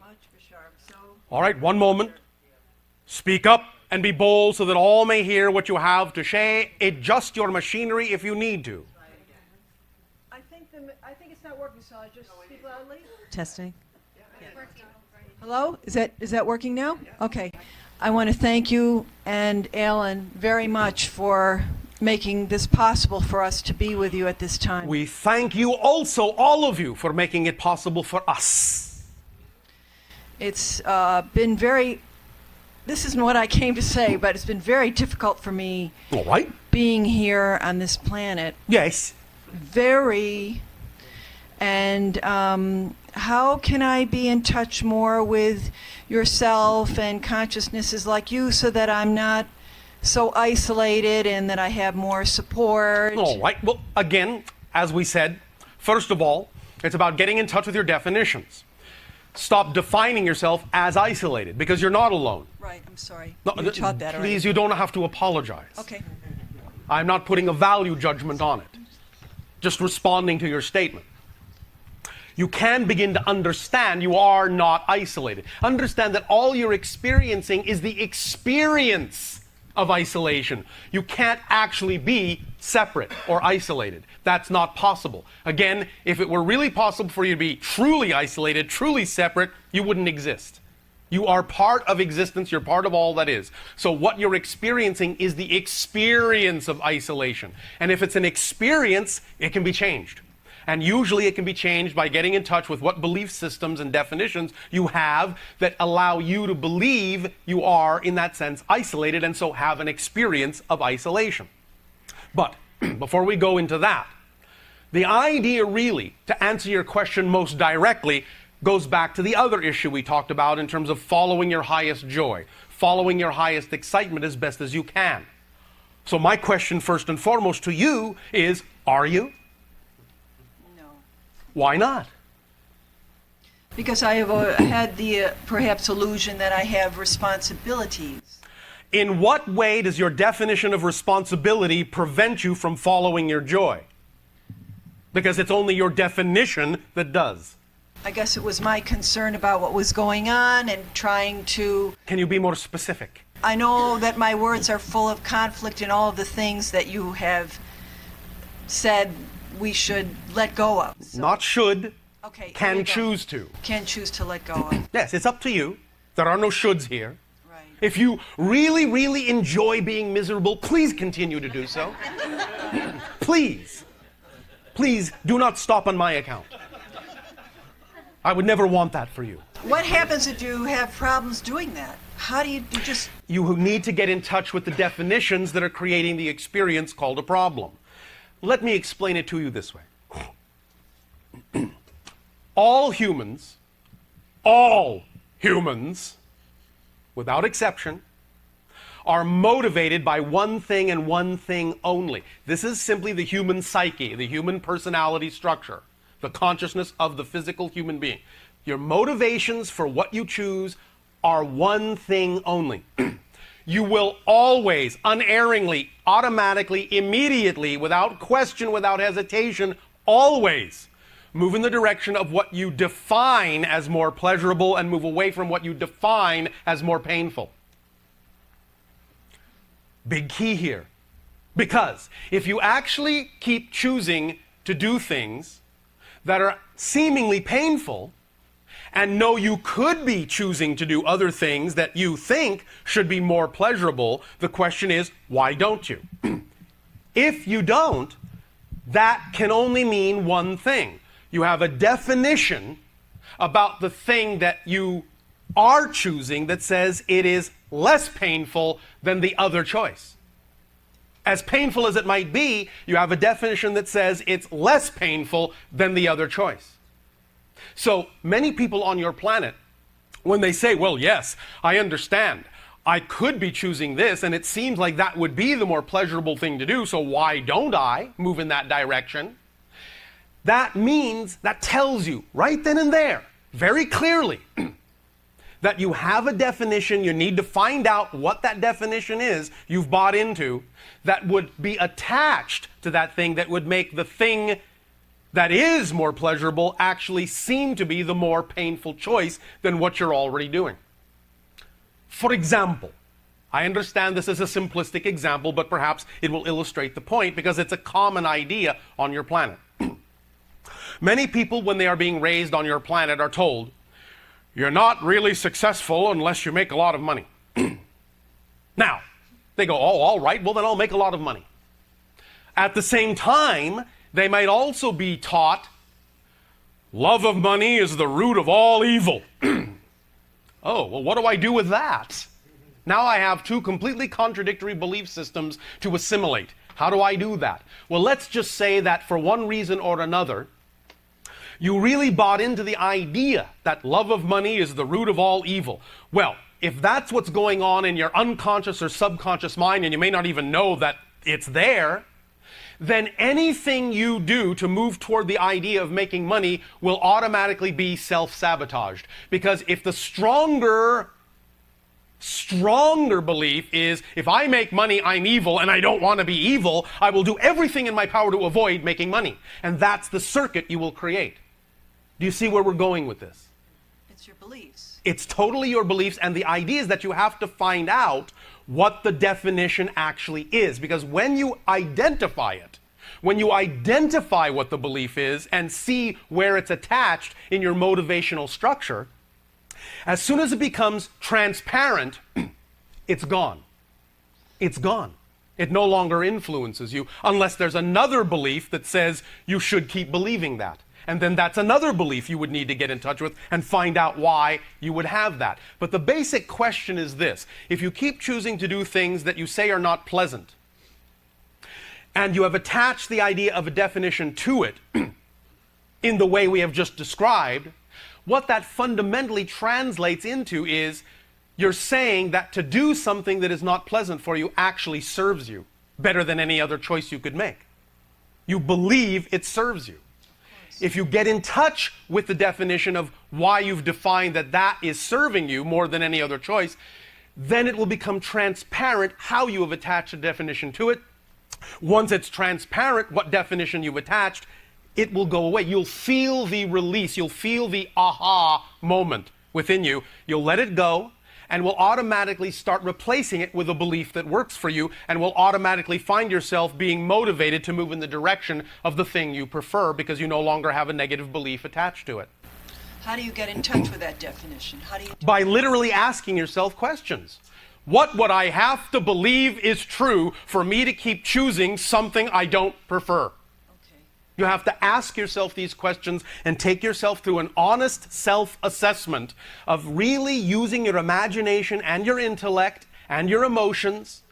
much, Bashar. All right, one moment. Speak up and be bold so that all may hear what you have to say. Adjust your machinery if you need to. I think it's not working, so I just speak loudly. Testing. Hello? Is that working now? Okay. I want to thank you and Alan very much for making this possible for us to be with you at this time. We thank you also, all of you, for making it possible for us. It's been very, this isn't what I came to say, but it's been very difficult for me All right. being here on this planet. Yes. Very, and how can I be in touch more with yourself and consciousnesses like you so that I'm not so isolated and that I have more support? All right. Well, again, as we said, first of all, it's about getting in touch with your definitions. Stop defining yourself as isolated, because you're not alone. Right, I'm sorry. No, You taught that already. please, you don't have to apologize. Okay. I'm not putting a value judgment on it. Just responding to your statement. You can begin to understand you are not isolated. Understand that all you're experiencing is the experience of isolation. You can't actually be separate or isolated. That's not possible. Again, if it were really possible for you to be truly isolated, truly separate, you wouldn't exist. You are part of existence. You're part of all that is. So what you're experiencing is the experience of isolation. And if it's an experience, it can be changed. And usually it can be changed by getting in touch with what belief systems and definitions you have that allow you to believe you are, in that sense, isolated, and so have an experience of isolation. But before we go into that, the idea really, to answer your question most directly, goes back to the other issue we talked about in terms of following your highest joy, following your highest excitement as best as you can. So my question first and foremost to you is, are you? Why not? Because I have had the perhaps illusion that I have responsibilities. In what way does your definition of responsibility prevent you from following your joy? Because it's only your definition that does. I guess it was my concern about what was going on and trying to... Can you be more specific? I know that my words are full of conflict in all of the things that you have said we should let go of. So, Not should, okay, can choose to. Can choose to let go of. Yes, it's up to you. There are no shoulds here. Right. If you really, really enjoy being miserable, please continue to do so. Please. Please do not stop on my account. I would never want that for you. What happens if you have problems doing that? How do you just... You need to get in touch with the definitions that are creating the experience called a problem. Let me explain it to you this way. All humans, without exception, are motivated by one thing and one thing only. This is simply the human psyche, the human personality structure, the consciousness of the physical human being. Your motivations for what you choose are one thing only. You will always, unerringly, automatically, immediately, without question, without hesitation, always move in the direction of what you define as more pleasurable and move away from what you define as more painful. Big key here. Because if you actually keep choosing to do things that are seemingly painful, and know you could be choosing to do other things that you think should be more pleasurable, the question is, why don't you? If you don't, that can only mean one thing. You have a definition about the thing that you are choosing that says it is less painful than the other choice. As painful as it might be, you have a definition that says it's less painful than the other choice. So many people on your planet, when they say, well, yes, I understand, I could be choosing this, and it seems like that would be the more pleasurable thing to do, so why don't I move in that direction? That means, that tells you right then and there, very clearly, that you have a definition, you need to find out what that definition is you've bought into that would be attached to that thing that would make the thing that is more pleasurable actually seem to be the more painful choice than what you're already doing. For example, I understand this is a simplistic example, but perhaps it will illustrate the point because it's a common idea on your planet. Many people, when they are being raised on your planet, are told, you're not really successful unless you make a lot of money. Now, they go, oh, all right, well then I'll make a lot of money. At the same time, they might also be taught, love of money is the root of all evil. Oh, well, what do I do with that? Now I have two completely contradictory belief systems to assimilate. How do I do that? Well, let's just say that for one reason or another, you really bought into the idea that love of money is the root of all evil. Well, if that's what's going on in your unconscious or subconscious mind, and you may not even know that it's there, then anything you do to move toward the idea of making money will automatically be self-sabotaged. Because if the stronger belief is, if I make money, I'm evil, and I don't want to be evil, I will do everything in my power to avoid making money. And that's the circuit you will create. Do you see where we're going with this? It's your beliefs. It's totally your beliefs, and the idea is that you have to find out what the definition actually is. Because when you identify it, when you identify what the belief is and see where it's attached in your motivational structure, as soon as it becomes transparent, it's gone. It's gone. It no longer influences you unless there's another belief that says you should keep believing that. And then that's another belief you would need to get in touch with and find out why you would have that. But the basic question is this. If you keep choosing to do things that you say are not pleasant, and you have attached the idea of a definition to it in the way we have just described, what that fundamentally translates into is you're saying that to do something that is not pleasant for you actually serves you better than any other choice you could make. You believe it serves you. If you get in touch with the definition of why you've defined that that is serving you more than any other choice, then it will become transparent how you have attached a definition to it. Once it's transparent what definition you've attached, it will go away. You'll feel the release. You'll feel the aha moment within you. You'll let it go and will automatically start replacing it with a belief that works for you, and will automatically find yourself being motivated to move in the direction of the thing you prefer because you no longer have a negative belief attached to it. How do you get in touch with that definition? How do you By literally asking yourself questions. What would I have to believe is true for me to keep choosing something I don't prefer? You have to ask yourself these questions and take yourself through an honest self-assessment of really using your imagination and your intellect and your emotions,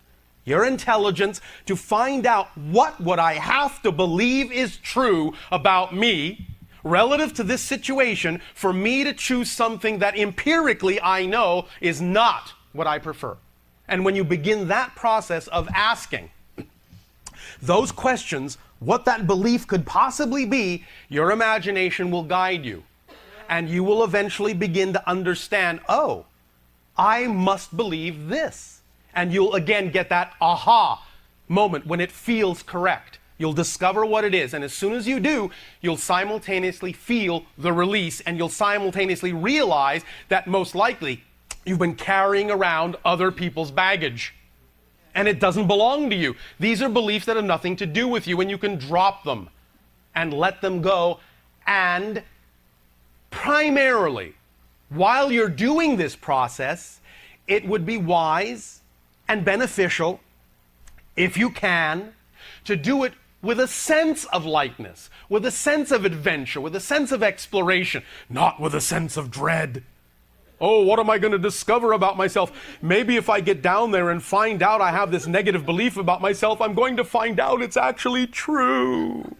your intelligence, to find out what would I have to believe is true about me relative to this situation for me to choose something that empirically I know is not what I prefer. And when you begin that process of asking those questions, what that belief could possibly be, your imagination will guide you. And you will eventually begin to understand, oh, I must believe this. And you'll again get that aha moment when it feels correct. You'll discover what it is. And as soon as you do, you'll simultaneously feel the release, and you'll simultaneously realize that most likely you've been carrying around other people's baggage. And it doesn't belong to you. These are beliefs that have nothing to do with you, and you can drop them and let them go. And primarily, while you're doing this process, it would be wise and beneficial, if you can, to do it with a sense of lightness, with a sense of adventure, with a sense of exploration, not with a sense of dread. Oh, what am I going to discover about myself? Maybe if I get down there and find out I have this negative belief about myself, I'm going to find out it's actually true.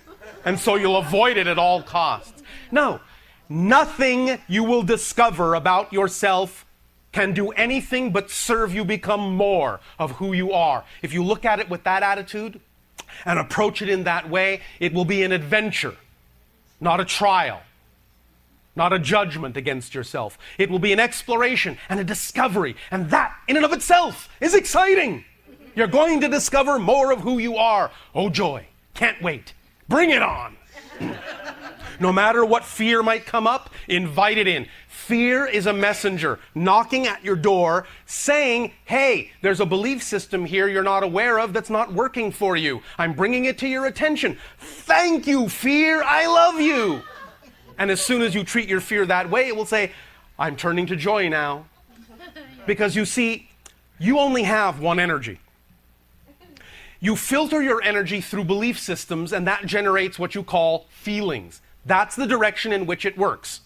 And so you'll avoid it at all costs. No, nothing you will discover about yourself can do anything but serve you become more of who you are. If you look at it with that attitude and approach it in that way, it will be an adventure, not a trial. Not a judgment against yourself. It will be an exploration and a discovery. And that, in and of itself, is exciting. You're going to discover more of who you are. Oh, joy. Can't wait. Bring it on. No matter what fear might come up, invite it in. Fear is a messenger knocking at your door saying, hey, there's a belief system here you're not aware of that's not working for you. I'm bringing it to your attention. Thank you, fear. I love you. And as soon as you treat your fear that way, it will say, I'm turning to joy now. Because you see, you only have one energy. You filter your energy through belief systems, and that generates what you call feelings. That's the direction in which it works.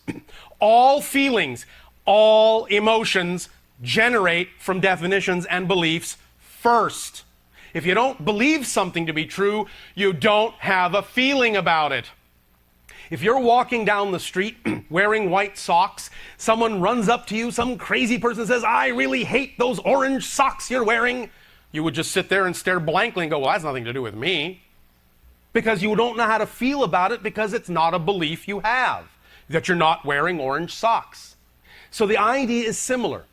All feelings, all emotions generate from definitions and beliefs first. If you don't believe something to be true, you don't have a feeling about it. If you're walking down the street wearing white socks, someone runs up to you, some crazy person says, I really hate those orange socks you're wearing. You would just sit there and stare blankly and go, well, that's nothing to do with me. Because you don't know how to feel about it because it's not a belief you have, that you're not wearing orange socks. So the idea is similar.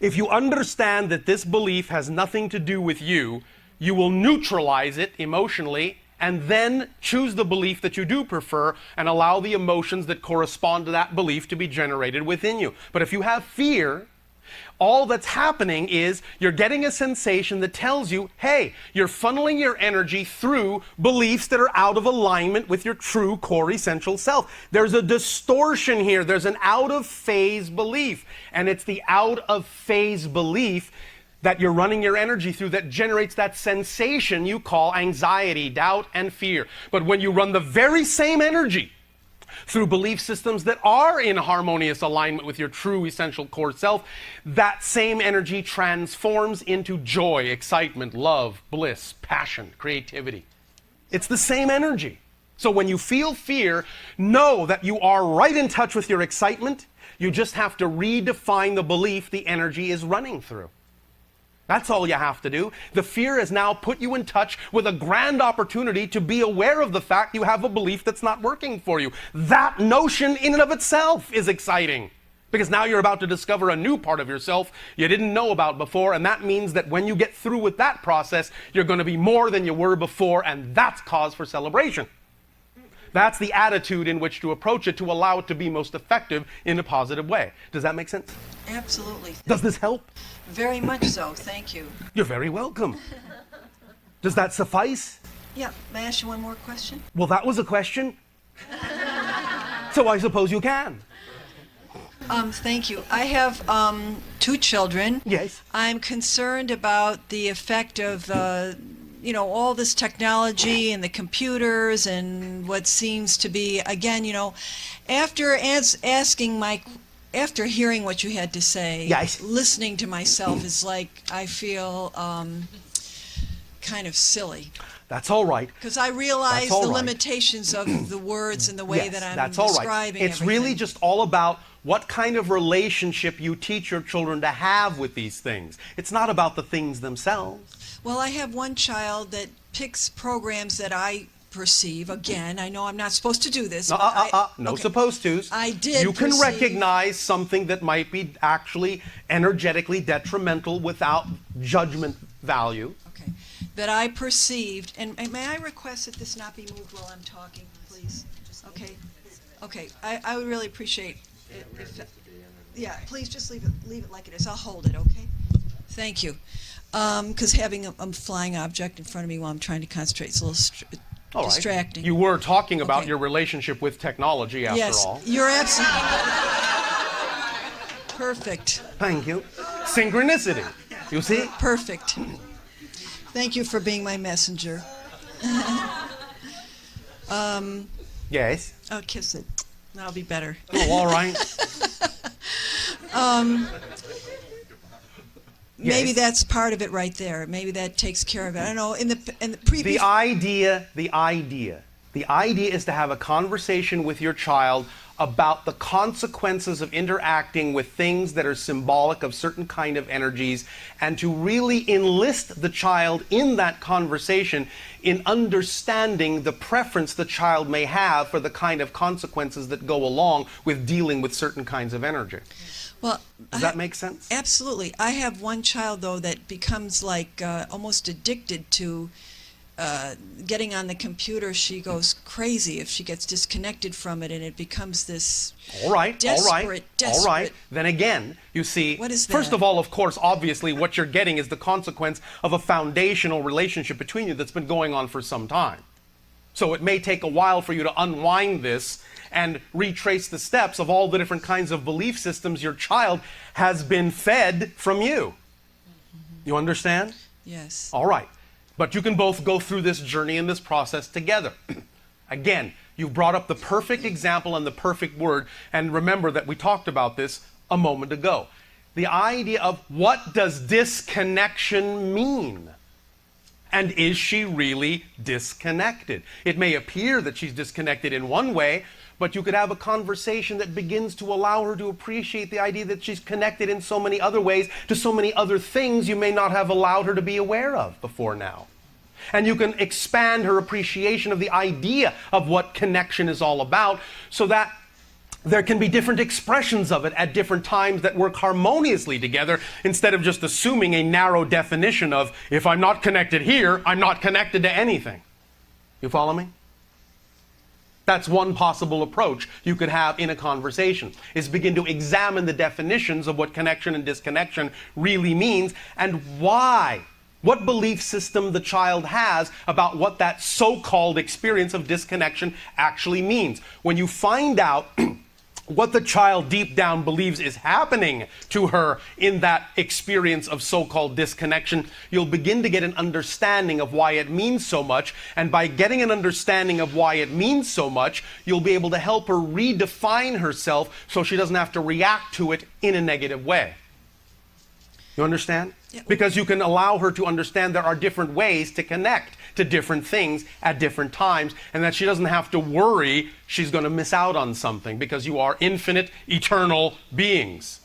If you understand that this belief has nothing to do with you, you will neutralize it emotionally and then choose the belief that you do prefer and allow the emotions that correspond to that belief to be generated within you. But if you have fear, all that's happening is you're getting a sensation that tells you, hey, you're funneling your energy through beliefs that are out of alignment with your true core essential self. There's a distortion here. There's an out-of-phase belief. And it's the out-of-phase belief that you're running your energy through that generates that sensation you call anxiety, doubt, and fear. But when you run the very same energy through belief systems that are in harmonious alignment with your true essential core self, that same energy transforms into joy, excitement, love, bliss, passion, creativity. It's the same energy. So when you feel fear, know that you are right in touch with your excitement. You just have to redefine the belief the energy is running through. That's all you have to do. The fear has now put you in touch with a grand opportunity to be aware of the fact you have a belief that's not working for you. That notion in and of itself is exciting because now you're about to discover a new part of yourself you didn't know about before, and that means that when you get through with that process, you're going to be more than you were before, and that's cause for celebration. That's the attitude in which to approach it to allow it to be most effective in a positive way. Does that make sense? Absolutely. Does this help? Very much so. Thank you. You're very welcome. Does that suffice? Yeah. May I ask you one more question? Well, that was a question. So I suppose you can. Thank you. I have 2 children. Yes. I'm concerned about the effect of all this technology and the computers and what seems to be, again, after hearing what you had to say, yes, listening to myself is like I feel kind of silly. That's all right. Because I realize the limitations of the words and the way that I'm describing It's everything. really just all about what kind of relationship you teach your children to have with these things. It's not about the things themselves. Well, I have one child that picks programs that I perceive. Again, I know I'm not supposed to do this. No okay. supposed tos. I did You can perceive- recognize something that might be actually energetically detrimental without judgment value. Okay. That I perceived, and may I request that this not be moved while I'm talking, please? Okay. Okay. I would really appreciate it if. Yeah. Please just leave it like it is. I'll hold it. Okay. Thank you. Because having a flying object in front of me while I'm trying to concentrate is a little distracting. You were talking about your relationship with technology, after all. Yes, you're absolutely perfect. Thank you. Synchronicity. You see? Perfect. Thank you for being my messenger. Yes. Oh, kiss it. That'll be better. Oh, all right. Maybe that's part of it right there. Maybe that takes care of it. I don't know. In the previous. The idea is to have a conversation with your child about the consequences of interacting with things that are symbolic of certain kind of energies, and to really enlist the child in that conversation in understanding the preference the child may have for the kind of consequences that go along with dealing with certain kinds of energy. Well, does that make sense? Absolutely. I have one child, though, that becomes like almost addicted to getting on the computer, she goes crazy if she gets disconnected from it, and it becomes this All right. desperate. Then again, you see, What is first that? of all, of course, obviously, what you're getting is the consequence of a foundational relationship between you that's been going on for some time. So it may take a while for you to unwind this and retrace the steps of all the different kinds of belief systems your child has been fed from you. You understand? Yes. All right. But you can both go through this journey and this process together. Again, you brought up the perfect example and the perfect word. And remember that we talked about this a moment ago. The idea of what does disconnection mean? And is she really disconnected? It may appear that she's disconnected in one way, but you could have a conversation that begins to allow her to appreciate the idea that she's connected in so many other ways to so many other things you may not have allowed her to be aware of before now. And you can expand her appreciation of the idea of what connection is all about so that there can be different expressions of it at different times that work harmoniously together instead of just assuming a narrow definition of, if I'm not connected here, I'm not connected to anything. You follow me? That's one possible approach you could have in a conversation, is begin to examine the definitions of what connection and disconnection really means and why. What belief system the child has about what that so-called experience of disconnection actually means. When you find out what the child deep down believes is happening to her in that experience of so-called disconnection, you'll begin to get an understanding of why it means so much. And by getting an understanding of why it means so much, you'll be able to help her redefine herself so she doesn't have to react to it in a negative way. You understand? Yeah. Because you can allow her to understand there are different ways to connect to different things at different times, and that she doesn't have to worry she's going to miss out on something because you are infinite, eternal beings.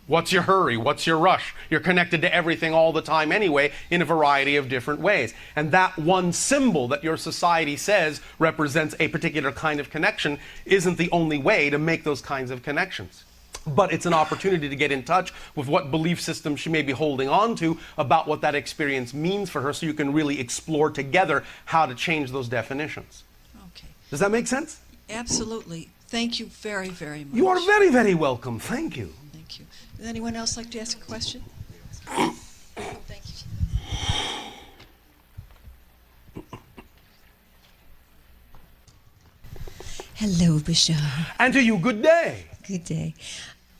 What's your hurry? What's your rush? You're connected to everything all the time anyway in a variety of different ways. And that one symbol that your society says represents a particular kind of connection isn't the only way to make those kinds of connections. But it's an opportunity to get in touch with what belief system she may be holding on to about what that experience means for her so you can really explore together how to change those definitions. Okay. Does that make sense? Absolutely. Thank you very, very much. You are very, very welcome. Thank you. Thank you. Does anyone else like to ask a question? Thank you. Hello, Bashar. And to you, good day. Good day.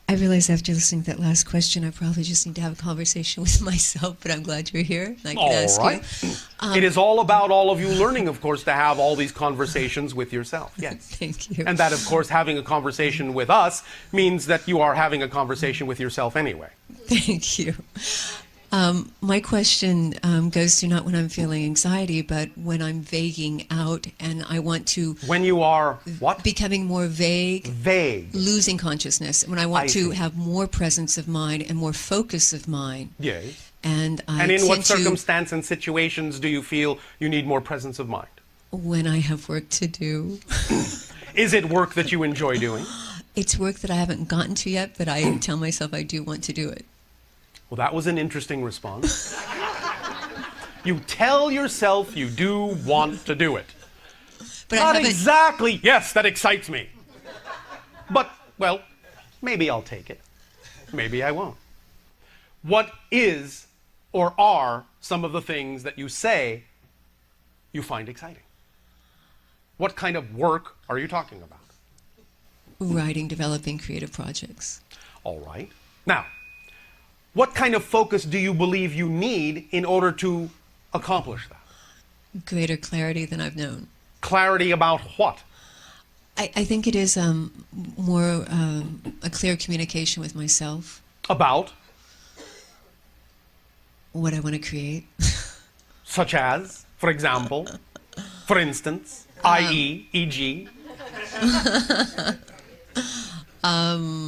I realize after listening to that last question, I probably just need to have a conversation with myself, but I'm glad you're here. And I can ask All right. you. It is all about all of you learning, of course, to have all these conversations with yourself. Yes. Thank you. And that, of course, having a conversation with us means that you are having a conversation with yourself anyway. Thank you. My question goes to not when I'm feeling anxiety, but when I'm vaguing out and I want to... When you are, what? Becoming more vague. Vague. Losing consciousness. When I want I to see. have more presence of mind and more focus of mind. Yes. And I And in what tend to, circumstance and situations do you feel you need more presence of mind? when I have work to do. Is it work that you enjoy doing? It's work that I haven't gotten to yet, but I tell myself I do want to do it. Well, that was an interesting response. You tell yourself you do want to do it. But I Not haven't. exactly, yes, that excites me. But, well, maybe I'll take it. Maybe I won't. What is or are some of the things that you say you find exciting? What kind of work are you talking about? Writing, developing creative projects. All right. Now, what kind of focus do you believe you need in order to accomplish that? Greater clarity than I've known. Clarity about what? I think it is more a clear communication with myself, About? what I want to create. Such as, for example, for instance, i.e., e.g.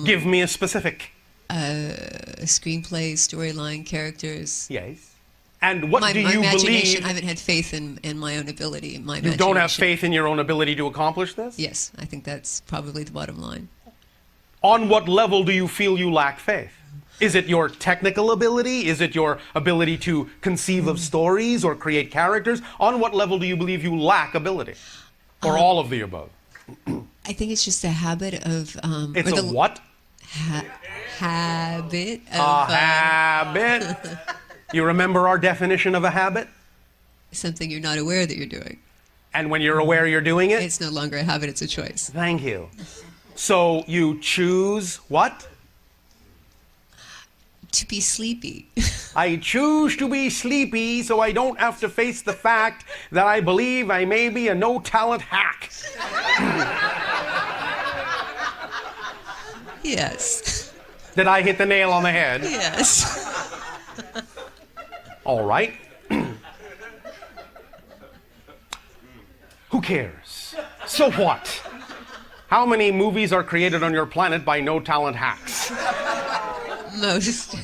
Give me a specific. A screenplay, storyline, characters. Yes. And what My do you imagination, believe? I haven't had faith in my own ability, in my You imagination. don't have faith in your own ability to accomplish this? Yes, I think that's probably the bottom line. On what level do you feel you lack faith? Is it your technical ability? Is it your ability to conceive of stories or create characters? On what level do you believe you lack ability? Or all of the above? I think it's just a habit of... It's a what? Habit of... A habit? You remember our definition of a habit? something you're not aware that you're doing. And when you're aware you're doing it? It's no longer a habit, it's a choice. Thank you. So you choose what? To be sleepy. I choose to be sleepy so I don't have to face the fact that I believe I may be a no-talent hack. Yes. Did I hit the nail on the head? Yes. All right. Who cares? So what? How many movies are created on your planet by no-talent hacks? Most.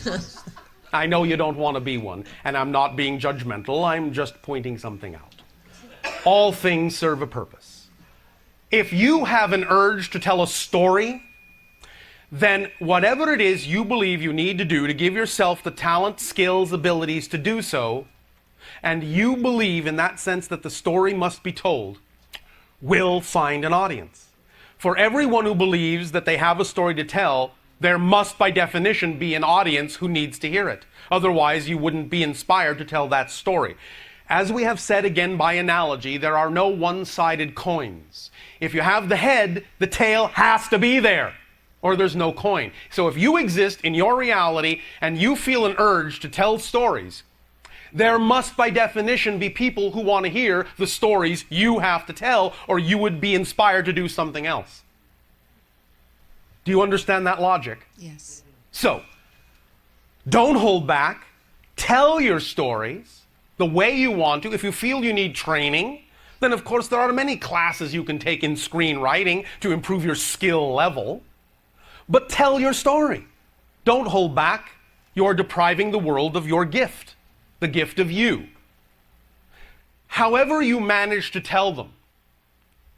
I know you don't want to be one, and I'm not being judgmental, I'm just pointing something out. All things serve a purpose. If you have an urge to tell a story, then whatever it is you believe you need to do to give yourself the talent, skills, abilities to do so, and you believe in that sense that the story must be told, will find an audience. For everyone who believes that they have a story to tell, there must by definition be an audience who needs to hear it. Otherwise, you wouldn't be inspired to tell that story. As we have said again by analogy, there are no one-sided coins. If you have the head, the tail has to be there, or there's no coin. So if you exist in your reality and you feel an urge to tell stories, there must by definition be people who want to hear the stories you have to tell, or you would be inspired to do something else. Do you understand that logic? Yes. So, don't hold back. Tell your stories the way you want to. If you feel you need training, then of course there are many classes you can take in screenwriting to improve your skill level. But tell your story. Don't hold back. You're depriving the world of your gift, the gift of you. However you manage to tell them,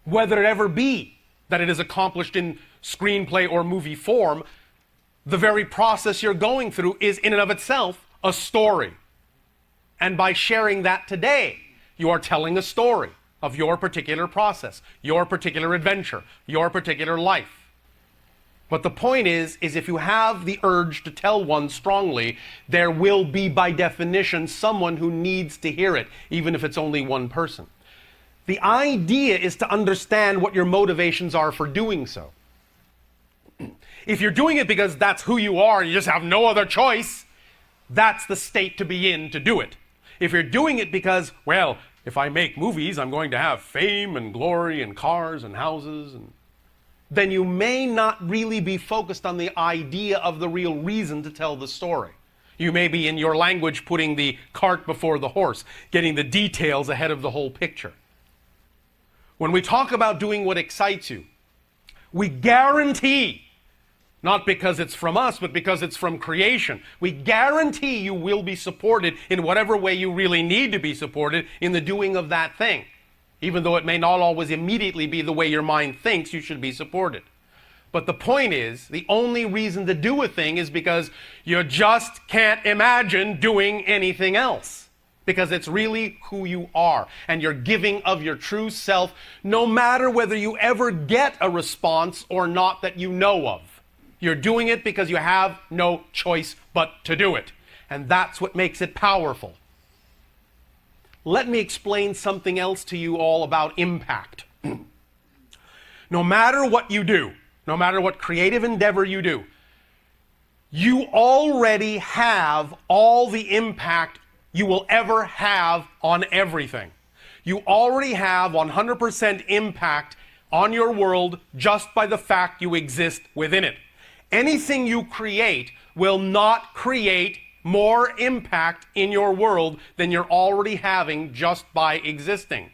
whether it ever be that it is accomplished in screenplay or movie form, the very process you're going through is in and of itself a story. And by sharing that today, you are telling a story of your particular process, your particular adventure, your particular life. But the point is if you have the urge to tell one strongly, there will be by definition someone who needs to hear it, even if it's only one person. The idea is to understand what your motivations are for doing so. If you're doing it because that's who you are and you just have no other choice, that's the state to be in to do it. If you're doing it because, well, if I make movies, I'm going to have fame and glory and cars and houses, then you may not really be focused on the idea of the real reason to tell the story. You may be, in your language, putting the cart before the horse, getting the details ahead of the whole picture. When we talk about doing what excites you, we guarantee, not because it's from us, but because it's from creation, we guarantee you will be supported in whatever way you really need to be supported in the doing of that thing. Even though it may not always immediately be the way your mind thinks you should be supported. But the point is, the only reason to do a thing is because you just can't imagine doing anything else. Because it's really who you are, and you're giving of your true self, no matter whether you ever get a response or not that you know of. You're doing it because you have no choice but to do it. And that's what makes it powerful. Let me explain something else to you all about impact. No matter what you do, no matter what creative endeavor you do, you already have all the impact you will ever have on everything. You already have 100% impact on your world just by the fact you exist within it. Anything you create will not create more impact in your world than you're already having just by existing.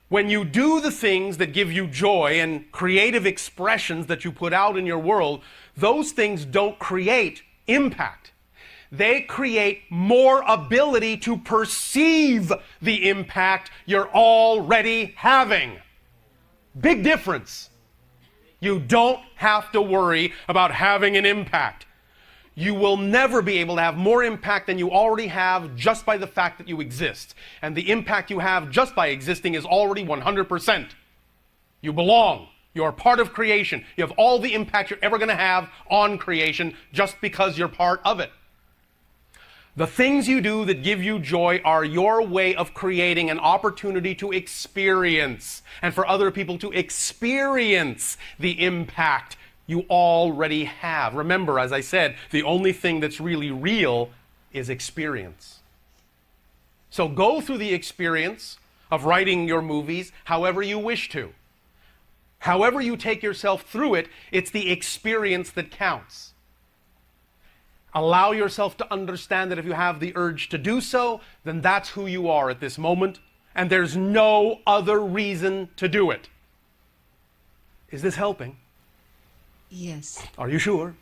When you do the things that give you joy and creative expressions that you put out in your world, those things don't create impact. They create more ability to perceive the impact you're already having. Big difference. You don't have to worry about having an impact. you will never be able to have more impact than you already have just by the fact that you exist. And the impact you have just by existing is already 100%. You belong. You are part of creation. You have all the impact you're ever going to have on creation just because you're part of it. The things you do that give you joy are your way of creating an opportunity to experience, and for other people to experience the impact you already have. Remember, as I said, the only thing that's really real is experience. So go through the experience of writing your movies however you wish to. However you take yourself through it, it's the experience that counts. Allow yourself to understand that if you have the urge to do so, then that's who you are at this moment, and there's no other reason to do it. Is this helping? Yes. Are you sure?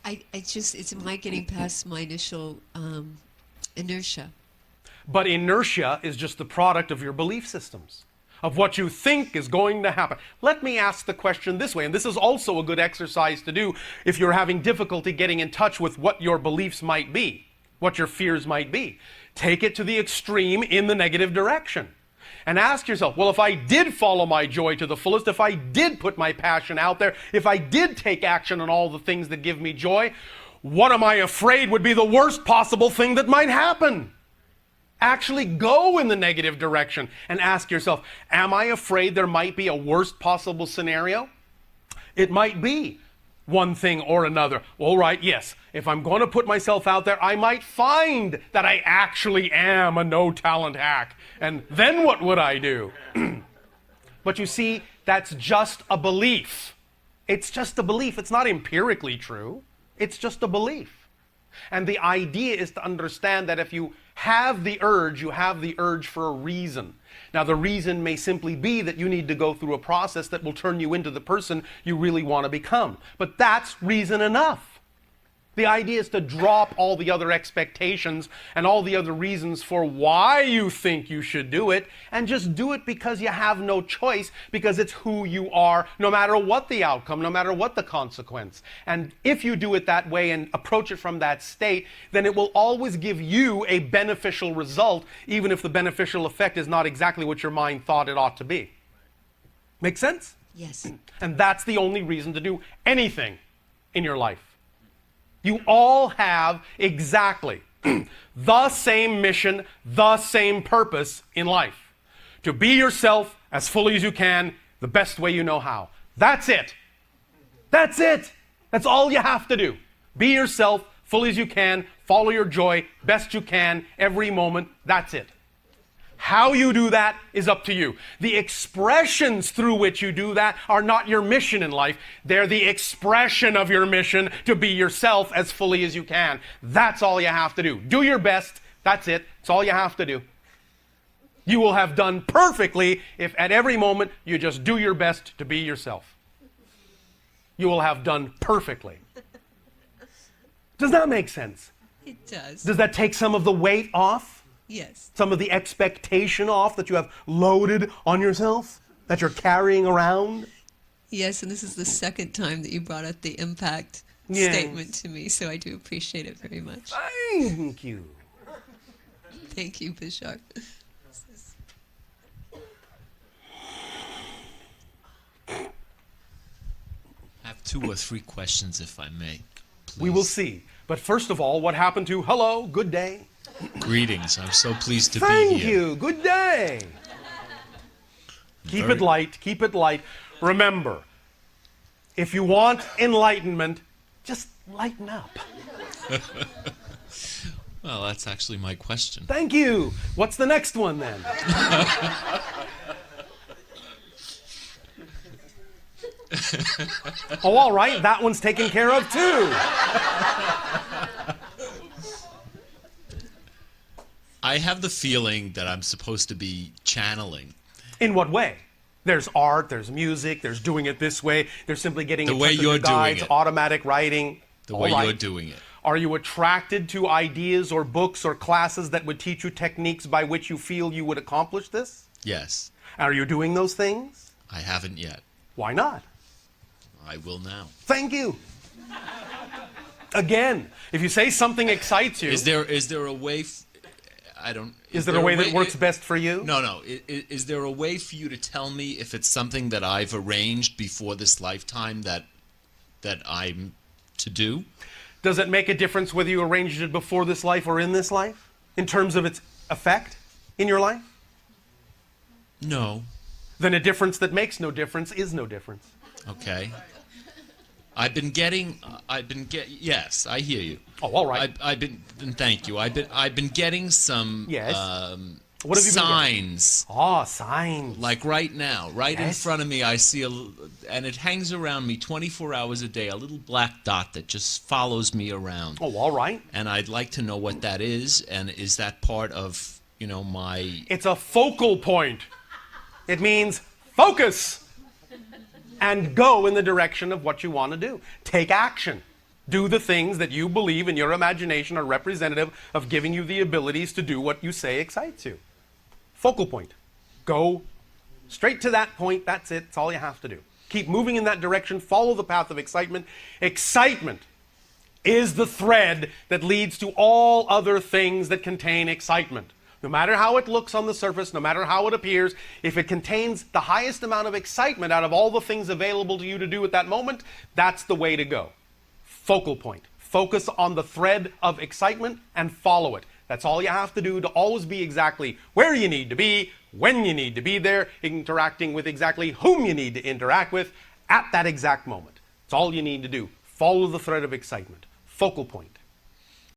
It's my getting past my initial inertia. But inertia is just the product of your belief systems, of what you think is going to happen. Let me ask the question this way, and this is also a good exercise to do if you're having difficulty getting in touch with what your beliefs might be, what your fears might be. Take it to the extreme in the negative direction. And ask yourself, well, if I did follow my joy to the fullest, if I did put my passion out there, if I did take action on all the things that give me joy, what am I afraid would be the worst possible thing that might happen? Actually go in the negative direction and ask yourself, am I afraid there might be a worst possible scenario? It might be one thing or another. All right, yes, if I'm going to put myself out there, I might find that I actually am a no-talent hack. And then what would I do? But you see, that's just a belief. It's just a belief. It's not empirically true. It's just a belief. And the idea is to understand that if you have the urge, you have the urge for a reason. Now, the reason may simply be that you need to go through a process that will turn you into the person you really want to become. But that's reason enough. The idea is to drop all the other expectations and all the other reasons for why you think you should do it, and just do it because you have no choice, because it's who you are, no matter what the outcome, no matter what the consequence. And if you do it that way and approach it from that state, then it will always give you a beneficial result, even if the beneficial effect is not exactly what your mind thought it ought to be. Make sense? Yes. And that's the only reason to do anything in your life. You all have exactly the same mission, the same purpose in life. To be yourself as fully as you can, the best way you know how. That's it. That's it. That's all you have to do. Be yourself fully as you can, follow your joy best you can every moment. That's it. How you do that is up to you. The expressions through which you do that are not your mission in life. They're the expression of your mission to be yourself as fully as you can. That's all you have to do. Do your best. That's it. That's all you have to do. You will have done perfectly if at every moment you just do your best to be yourself. You will have done perfectly. Does that make sense? It does. Does that take some of the weight off? Yes. Some of the expectation off that you have loaded on yourself, that you're carrying around? Yes, and this is the second time that you brought up the impact Yes. statement to me, so I do appreciate it very much. Thank you. Thank you, Bashar. I have 2 or 3 questions, if I may. Please. We will see. But first of all, what happened to hello, good day? Greetings. I'm so pleased to be Thank here. you. Good day. Keep Very- it light. Keep it light. Remember, if you want enlightenment, just lighten up. Well, that's actually my question. Thank you. What's the next one then? Oh, all right. That one's taken care of too. I have the feeling that I'm supposed to be channeling. In what way? There's art, there's music, there's doing it this way, there's simply getting The in way touch with you're your guides, doing it. automatic writing. The All way right. you're doing it. Are you attracted to ideas or books or classes that would teach you techniques by which you feel you would accomplish this? Yes. Are you doing those things? I haven't yet. Why not? I will now. Thank you. Again, if you say something excites you, Is there a way? I don't. is there a way that works best for you? No. Is there a way for you to tell me if it's something that I've arranged before this lifetime that I'm to do? Does it make a difference whether you arranged it before this life or in this life, in terms of its effect in your life? No. Then a difference that makes no difference is no difference. Okay. Yes, I hear you. Oh, all right. Thank you. I've been getting some Yes. What have you been getting? signs. Oh, signs. Like right now, right in Yes. front of me, I see and it hangs around me 24 hours a day, a little black dot that just follows me around. Oh, all right. And I'd like to know what that is, and is that part of, my... It's a focal point. It means focus and go in the direction of what you want to do. Take action. Do the things that you believe in your imagination are representative of giving you the abilities to do what you say excites you. Focal point. Go straight to that point. That's it. That's all you have to do. Keep moving in that direction. Follow the path of excitement. Excitement is the thread that leads to all other things that contain excitement. No matter how it looks on the surface, no matter how it appears, if it contains the highest amount of excitement out of all the things available to you to do at that moment, that's the way to go. Focal point. Focus on the thread of excitement and follow it. That's all you have to do to always be exactly where you need to be, when you need to be there, interacting with exactly whom you need to interact with at that exact moment. It's all you need to do. Follow the thread of excitement. Focal point.